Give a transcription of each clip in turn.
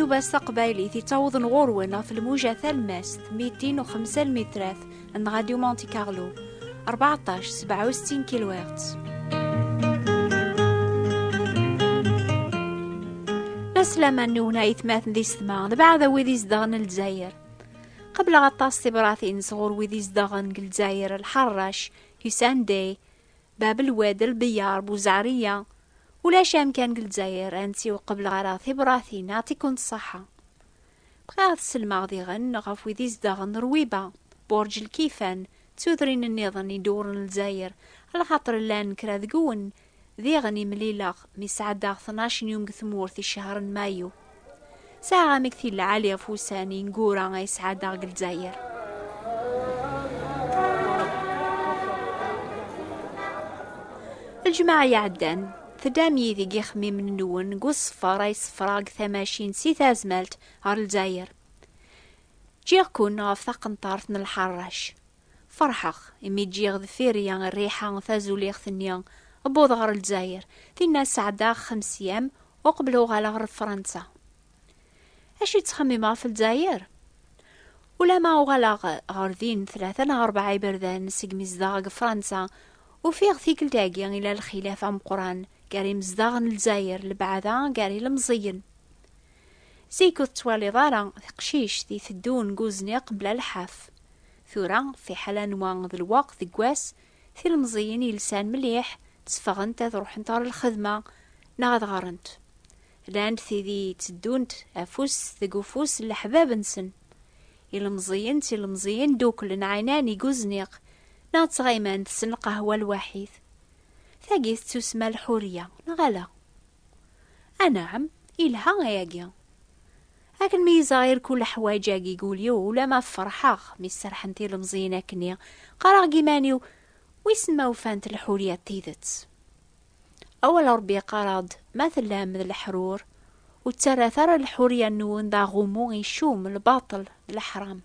راديو باس تقبايلي تتعوض نغورون في الموجة ثالماس 205 المترات من راديو مونتي كارلو 14-67 كيلو هرتز. نسلم نونا إثماث دي سما بعد ويدي زدغن الجزائر قبل غطاس تبراثين صغور ويدي زدغن الجزائر الحراش يساندي باب الواد البيار بوزعرية ولا شام كان الجزائر أنتي وقبل غراثي براثين يعطيكم الصحة. بغاث السلمى غدي غن غف ويدي زدغن رويبة برج الكيفان تودرين النظام يدور الجزائر على خاطر لان كرا ذقون ذي غني مليلة مساعدة 12 يوم ثمورثي شهر مايو ساعة مكثيل عالية فوساني نقورا غيسعادة الجزائر. الجماعة يعدان ثدامي ذي قيخمي من نون قو صفا راي صفراق 80 سيثا زمالت غار الجزائر جيغ كون غف ثقنطارت من الحراش فرحخ إمي جيغ ذفيريا الريحة ثازوليغ ثنيا أبوض غار الجزائر ذي الناس سعدا 5 أيام وقبلو غالا غر فرنسا. أشي تخمم في الجزائر ولا ما غالا غار ذين 3-4 بردان سيقمي زداغ فرنسا وفيغ ثيكل تاقيا إلى الخلاف أم قران قاري مزداغن الجزائر لبعدا قاري المزين زيكو توالي ضارا قشيش ذي ثدون قوزني قبل الحاف ثورا في حالا نوان ذي الوقت ذي قواس في المزين يلسان مليح تسفغنت تروح انتار الخدمة ناغد غارنت لان ذي تدونت أفوس ذي فوس الحباب نسن المزين دوكل عيناني قوزنيق ناغد غيمان تسن القهوة الوحيد ثاقيث تسمى الحورية نغلا أنعم إلها غياقيا لكن ميزا غير كل حوايجاقي يقوليو ولا ما فرحاخ ميسرحنتي المزينة كنيا قرا قيمانيو ويسمى وفانت الحورية تيذت أول ربي قراد مثل من الحرور وترى ثرى الحورية نون دا غمو يشوم الباطل الحرام.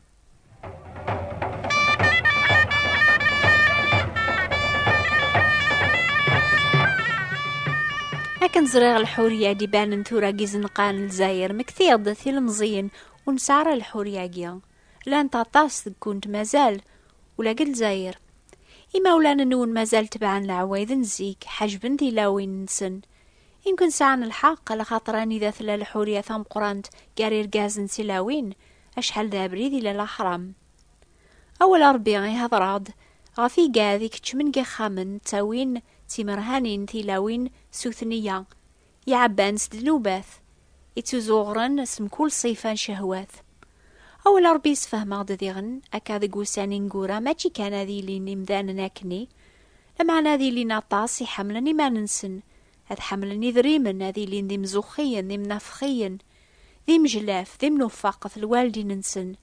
لكن زريغ الحورية دي بان نثورا قيزنقان الجزائر مكثير دثي المزين ونسعر الحورية قيا لان تاطاس كنت مازال ولا قل الجزائر إما ولا نون مازال تبعا العوايد نزيك حجبن تلاوين نسن يمكن ساعن الحق لخاطراني ذا ثلا الحورية ثم قرانت قارير قازن تلاوين أشحال ذا بريدي للأحرام. أول ربيعي هضراد غافي قاذيك تشمن قخامن تاوين تيمرهانين تيلاوين سوثنية يعبان سدنوباث يتزوغرن اسم كل صيفان شهوات. أول ربي سفهم ذيغن أكاد قوساني نقورا ماشي كان ذي اللي نمذان ناكني لمعنا ذي اللي ناطاسي حملني ما ننسن هاد حملني ذريمن هذي اللي ذي مزوخيا ذي منافخيا ذي مجلاف ذي منوفاق الوالدي ننسن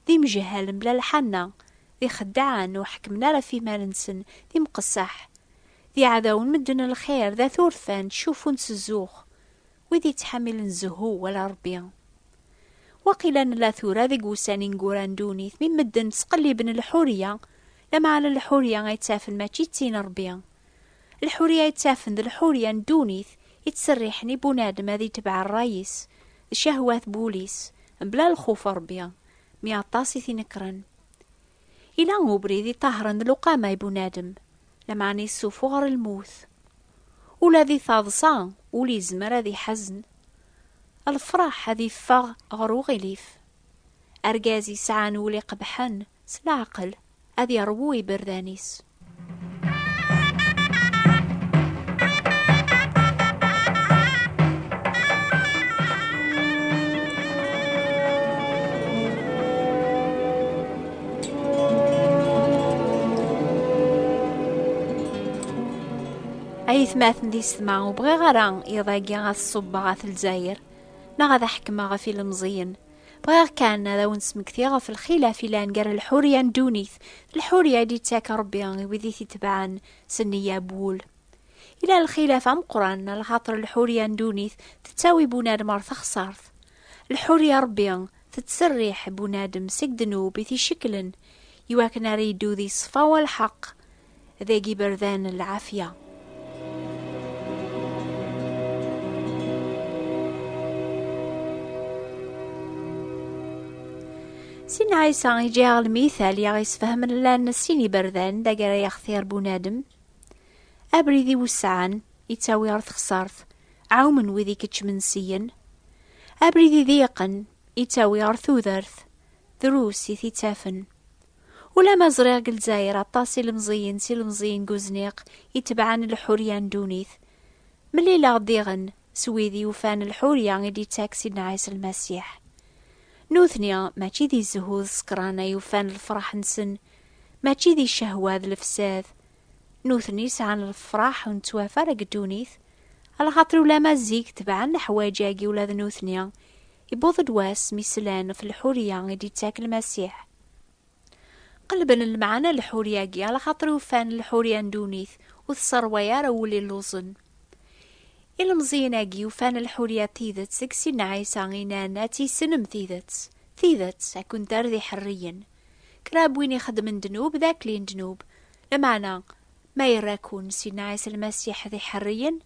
ذي مجهال بلا الحنة ذي خدعان وحكمنا في ما ننسن ذي مقصح ذي عداون مدن الخير ذا ثورثان تشوفون سزوخ وذي تحمل الزهو ولا ربيان وقيلا لا ثورة ذي قوساني نقوران دونيث من مدن تقلبن الحورية لما على الحورية يتسافن ما تشيتين ربيان الحورية يتسافن ذي الحورية دونيث يتسريحني بنادم هذي تبع الرئيس شهوات بوليس بلا الخوف ربيان ميعطاسي ثنكرن إلا غوبري ذي طهرن لقامة بنادم لما عني السفوغر الموث ولا ذي ثاضصان ولي زمر ذي حزن الفرح هذي فاغ غرو غليف أرقازي سعان ولي قبحن سلعقل هذي روي بردانيس. أي ثماثن دي سما وبغي غران يضاقي غاث الصبا غاث الجزائر نغاذا حكمة غفي المزين بغير كان هذا ونسمك ثيغا في الخلاف لان قال الحورية ندونيث الحورية دي تاك ربيان وذي تتبعان سنية بول إلى الخلاف أم قران الخاطر الحورية ندونيث تتساوي بنادم مرث خسارث الحورية ربيان تتسريح بنادم سكدنو بثي شكل يواكنا ريدو ذي صفا والحق ذاقي برذان العافية. سين عيسى يجي المثال يغيسفهم لان السيني بردان دا قرا يختير بنادم أبريدي وسعان يتساوي أرث خسارث عومن وذي كتشمنسيا أبريدي ضيقا يتساوي أرث وذرث دروس يتافن ولا ما زريق الجزاير عطاسي المزيين قوزنيق يتبعان الحوريان دونيث ملي لا ضيغن سويدي وفان الحوريان يدي تاكسي نعيس المسيح نوثنيا ماشي دي الزهوذ سكرانا يوفان الفرح نسن ماشي دي الشهوات الفساد نوثني سعان الفرح ونتوافر قدونيث على خاطر ولا ما زيك تبعن الحواجاقي ولا نوثنيا يبوض دواس مسلان في الحورية يدي تاك المسيح قلبا المعنى الحورياقي على خاطر وفان الحورية ندونيث وثصرويا رولي اللوزن المزيناقي وفان الحورية تيذت سكسي نعيسا غينانا تيسنم تيذت أكون دار ذي حريا كراب وين يخدم دنوب ذاك لين دنوب لمعنى ما يراكون سيدنا عيسى المسيح ذي حريا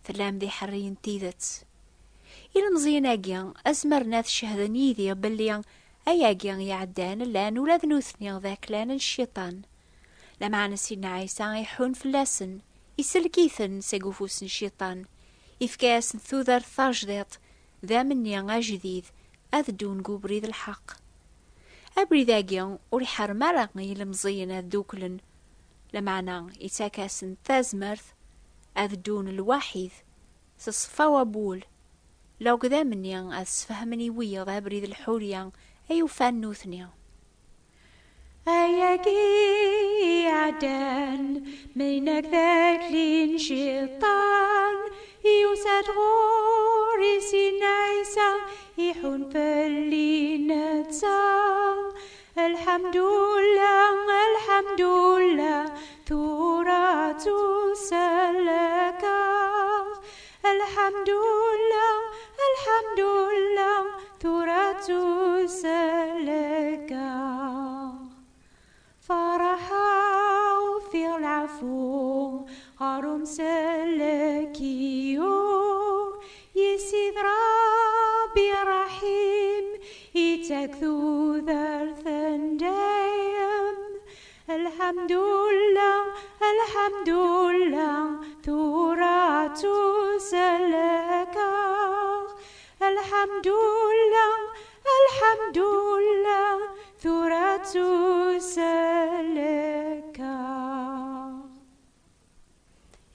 ثلام ذي حريا تيذت المزيناقي أزمرنا الشهدان يذي بلي أياقي يعدان لان ولاد نوثني ذاك لان الشيطان لمعنى سيدنا عيسى يحون فلاسن يسلكيثن سيقوفوسن الشيطان يفكاس ثوذر ثاجدات ذا مني جديد أذدون قبريد الحق أبري ذاقيا وريحار مرقني المزينة ذوكلن لمعنى يتاكاسن ثازمرث أذدون الواحد سصفا وبول لو قذا مني أسفهمني ويا ذا بريد الحورية أيو فانوثنيا أياقي عدان منك ذاك لين شيطان يوسد غوري سينايسا يحون فاللي نتسا الحمد لله ثورة سلكا الحمد لله ثورة سلكا فرحا في العفو غارم سلكيو يسيد ربي رحيم يتكثو ذرثن دايم الحمد لله ثورة سلكا الحمد لله ثورة سلكا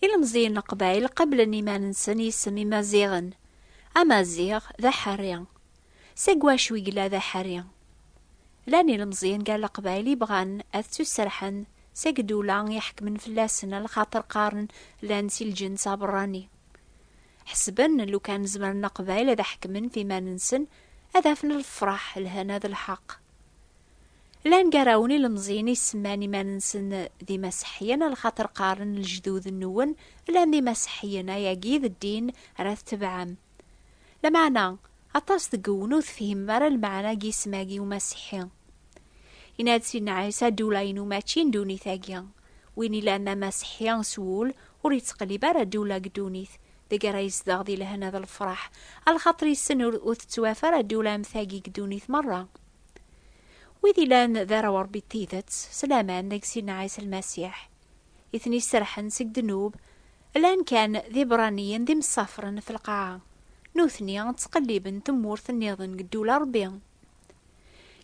المزين قبايل قبل أني ما ننسى يسمي مازيغن أمازيغ ذا حريا سقوا شوي قلا ذا حريا لاني المزين قال قبايلي بغان أثتو سرحن سقدو لان يحكمن فلاسنا الخاطر قارن لانسي الجنس براني حسبن لو كان زمرنا قبايل ذا حكمن فيما ننسن أذافن الفرح الهنا ذا الحق لان قراوني المزين يسماني ما ننسن ذي مسيحيا الخاطر قارن الجدود النون لان ذي مسيحيا يقيد الدين راث تبعم لمعنى أطاس تقونو تفهم مرا المعنى قيسماقي ومسيحيا إناد سيدنا عيسى دولاينو ماتشين دوني ثاقيا ويني لأن مسيحيا سول وريت قليبا را دولا قدونيث ذي رايس داغدي لهنا ذا الفرح الخاطر السن وتتوافر دولا مثاقي قدونيث مرة وذي لان ذا وربي تيثت سلامان داك سيدنا عيسى المسيح إثني سرحن سك دنوب لان كان ذي برانيا ذي مصافرن في القاعة نوثنيا تقليبا تمورث النظن قدولا ربيا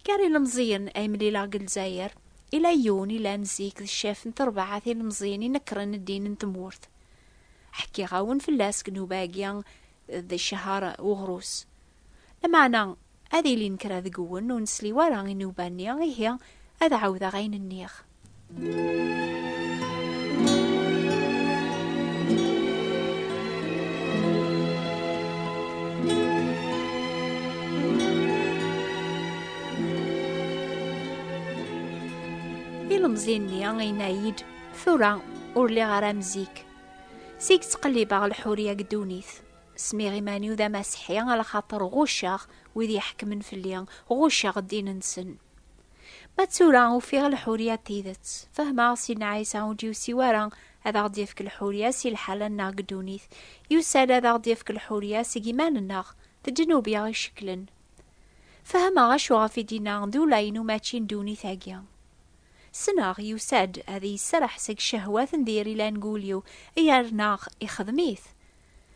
كاري المزين أي مليلا قلزاير إلى يوني لا نزيك الشاف نتربع ثي المزين ينكرن الدين نتمورث حكي غاون في اللاس كنو باقيا ذي الشهارة وغروس لمعنى هذي اللي نكرا ذقون ونسلي ورا نوبانيا هي هذا عوذا غين النيخ المزيني غينايد ثورة أورلي غرام زيك سيك تقلب على الحورية قدونيث سمي غيمانيو ذا مسيحيا على خاطر غوشاغ وذي يحكمن في الليان غوشاغ الدين نسن ما تسورا وفيغ الحورية تيذت فهما سيدنا عيسى وديو سيوارا هذا غدي يفك الحورية سي الحالة الناغ قدونيث يسال هذا غدي يفك الحورية سي جيمان الناغ تجنوبيا غي شكلن فهم غشو غفي دينا دولاين وماتشين دوني ثاقيا. سناغ يساد هذي سرح سك شهوات نديري لا نقوليو إيارناغ إخدميث.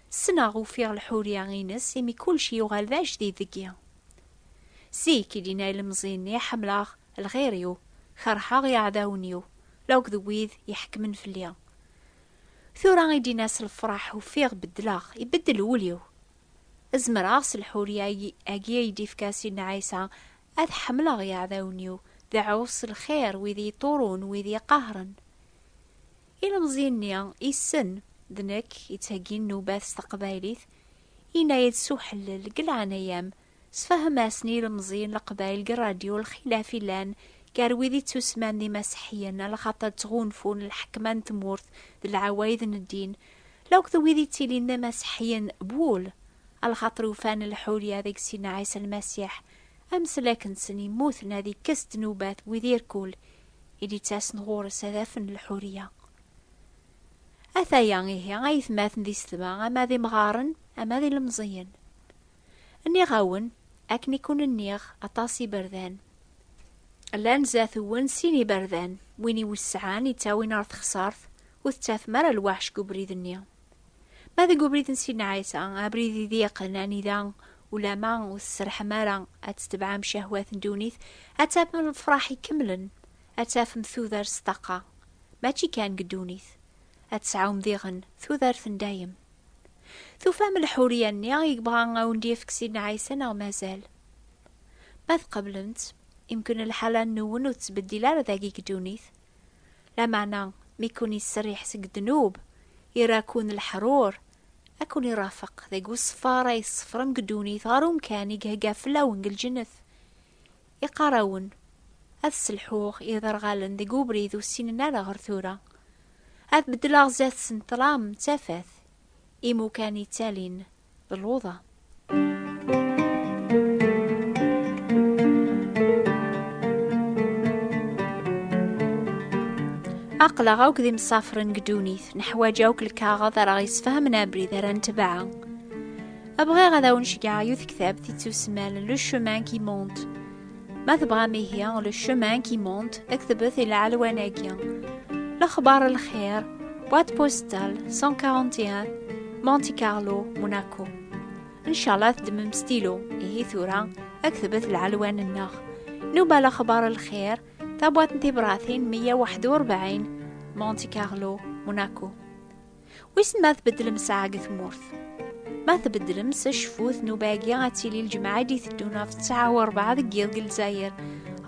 سناغ وفيغ الحوريا غينس يمي كل شي يغال ذا جديد ذكيا. سيكي دينا المزيني حملاغ الغيريو خرحاغ يعداونيو لو كذويذ يحكمن في الليا. ثورا غيدي ناس الفرح وفيغ بدلاغ يبدل وليو. ازمراغ الحوريا اجي يدي في كاسي نعيسى اذ حملاغ يعداونيو ذا عوص الخير وذي طورون وذي قهرن. إلا مزينيا يسن ذنك يتهجين نوبات استقبايليث إنا يدسو حلل قلعان أيام سفهم اسني المزين لقبايل الراديو الخلافي لان كارويذي تسمان دي مسيحيا لخاطر تغونفون الحكمان تمورث ذي العوايد الدين لو كذويذي تيلين مسيحيا بول الخاطر وفان الحوريا ذيك سينا عيسى المسيح أمس لكن سني موث نادي كست نوبات وذير كول إلي تاس نغور سذافن الحورية. أثايا هي غايث ماثن ذي السما أما ذي مغارن أما ذي المزين. اني غاون أكني كون النيغ أطاسي بردان. اللان زاثوون سيني بردان ويني وسعان يتاوي نارث خسارث وثتاث مرا الوحش قبريد النيا. ماذا قبريد نسينا عيسى أبريد ذيق ناني ذان ولا ما والسرح مارا أتتبعام شهوات دونيث أتاف من الفراح كملا أتاف مثوذر استقا ماشي كان قدونيث أتسعوم ذيغن ثوذر دايم ثوفام الحورية النيا يقبغان أو نديف كسينا عيسى أو مازال ماذ قبلمت يمكن الحالة نون وتبدي لا ذاقيك دونيث لا معنى ميكوني السريح سق دنوب يراكون الحرور أكون يرافق ذاقو الصفارة يصفرم قدوني ثارو مكاني قهقا فلاون الجنث يقاراون السلحوخ يذر غالن ذاقو بريذو السيننا لغرثورة هذ بدلاغ زاث سنطلام تافث إيمو كان يتالين بالوضع. أقلع غاوك ذي مسافرن قدونيث نحو جاوك الكاغض راه يسفهمنا بريد راه نتبعا. أبغي غدا ونشجع يوث كتاب تيتو سمال لو شومان كي مونت. ما تبغى ميهيا لو شومان كي مونت اكتبث إلى علواناكيا. الأخبار الخير بوات بوستال 141 مونتي كارلو موناكو. إن شاء الله تدمم ستيلو إيه ثورا اكتبث العلوان الناغ. نوبة الأخبار الخير تابوات نتبراثين 141 مونتي كارلو موناكو. ويسن ما تبدل مساعة ثمورث ما تبدل مسا شفوث نوباقيا غاتيلي الجماعة دي ثدونا في 9 و4 دقيقة الجزائر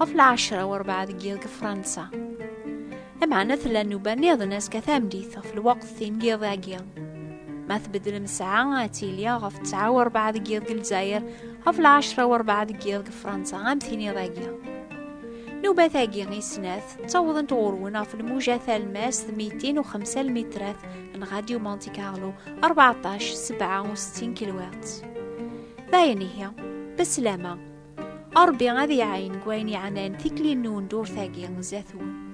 أو 10 و4 دقيقة فرنسا. أمعنا ثلا نوبا نيض ناس كثامديث في الوقت ثين قيضاقيا ما تبدل مساعة غاتيلي غف 9 و4 دقيقة الجزائر أو 10 و4 دقيقة فرنسا غام ثين يضاقيا. نوبة ثاقي غيسناث تصوضن تغورونا في الموجة ثالماس 205 المترات من غاديو مونتي كارلو 1467 كيلوات. ذايني هي بسلامة أربي غادي عين قويني عنان ثيكلي نون دور ثاقي غزاثون.